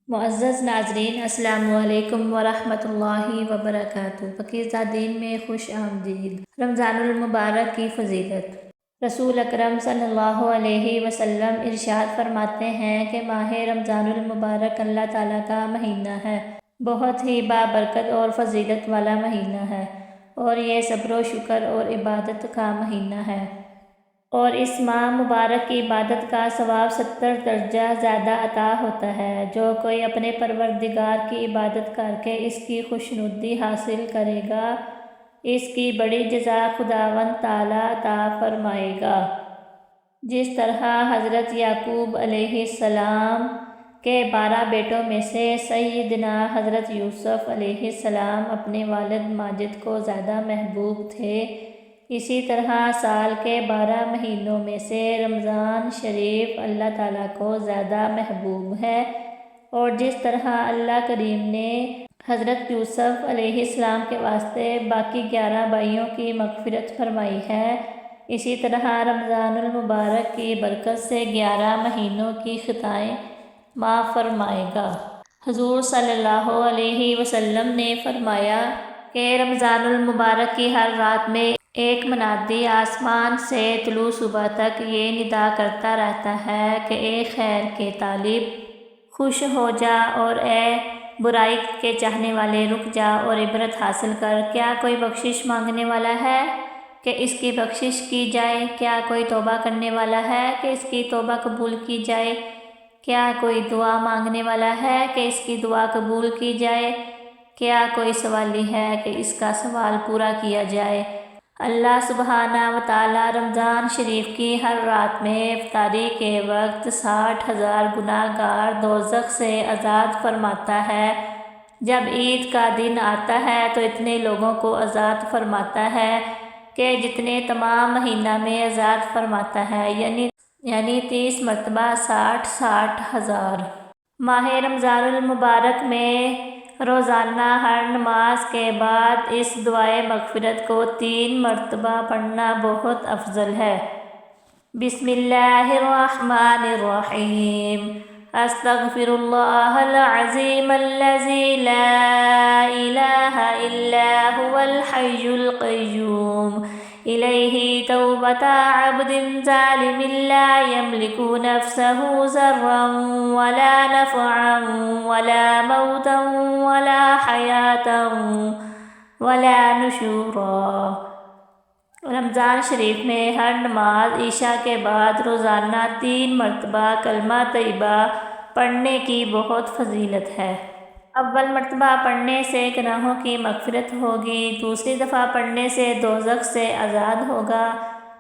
معزز ناظرین، السلام علیکم ورحمۃ اللہ وبرکاتہ۔ پاکیزہ دین میں خوش آمدید۔ رمضان المبارک کی فضیلت۔ رسول اکرم صلی اللہ علیہ وسلم ارشاد فرماتے ہیں کہ ماہ رمضان المبارک اللہ تعالیٰ کا مہینہ ہے، بہت ہی بابرکت اور فضیلت والا مہینہ ہے، اور یہ صبر و شکر اور عبادت کا مہینہ ہے، اور اس ماہ مبارک کی عبادت کا ثواب 70 درجہ زیادہ عطا ہوتا ہے۔ جو کوئی اپنے پروردگار کی عبادت کر کے اس کی خوشنودی حاصل کرے گا، اس کی بڑی جزا خداوند تعالیٰ عطا فرمائے گا۔ جس طرح حضرت یعقوب علیہ السلام کے 12 بیٹوں میں سے سیدنا حضرت یوسف علیہ السلام اپنے والد ماجد کو زیادہ محبوب تھے، اسی طرح سال کے 12 مہینوں میں سے رمضان شریف اللہ تعالیٰ کو زیادہ محبوب ہے، اور جس طرح اللہ کریم نے حضرت یوسف علیہ السلام کے واسطے باقی 11 بھائیوں کی مغفرت فرمائی ہے، اسی طرح رمضان المبارک کی برکت سے 11 مہینوں کی خطائیں معاف فرمائے گا۔ حضور صلی اللہ علیہ وسلم نے فرمایا کہ رمضان المبارک کی ہر رات میں ایک منادی آسمان سے طلوع صبح تک یہ ندا کرتا رہتا ہے کہ اے خیر کے طالب، خوش ہو جا، اور اے برائی کے چاہنے والے، رک جا اور عبرت حاصل کر۔ کیا کوئی بخشش مانگنے والا ہے کہ اس کی بخشش کی جائے؟ کیا کوئی توبہ کرنے والا ہے کہ اس کی توبہ قبول کی جائے؟ کیا کوئی دعا مانگنے والا ہے کہ اس کی دعا قبول کی جائے؟ کیا کوئی سوالی ہے کہ اس کا سوال پورا کیا جائے؟ اللہ سبحانہ و تعالیٰ رمضان شریف کی ہر رات میں افطاری کے وقت 60,000 گناہ گار دوزخ سے آزاد فرماتا ہے۔ جب عید کا دن آتا ہے تو اتنے لوگوں کو آزاد فرماتا ہے کہ جتنے تمام مہینہ میں آزاد فرماتا ہے، یعنی 30 مرتبہ 60,000۔ ماہ رمضان المبارک میں روزانہ ہر نماز کے بعد اس دعائے مغفرت کو 3 مرتبہ پڑھنا بہت افضل ہے۔ بسم اللہ الرحمن الرحیم۔ استغفر اللہ العظیم الذی لا الہ الا هو الحی القیوم، الیہ توبۃ عبد ظالم لا یملک نفسہ ضرا ولا نفعا ولا موتا ولا حیاتا ولا نشورا۔ رمضان شریف میں ہر نماز عشاء کے بعد روزانہ 3 مرتبہ کلمہ طیبہ پڑھنے کی بہت فضیلت ہے۔ اول مرتبہ پڑھنے سے گناہوں کی مغفرت ہوگی، دوسری دفعہ پڑھنے سے دوزخ سے آزاد ہوگا،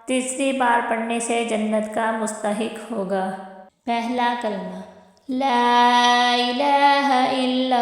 تیسری بار پڑھنے سے جنت کا مستحق ہوگا۔ پہلا کلمہ لا الہ الا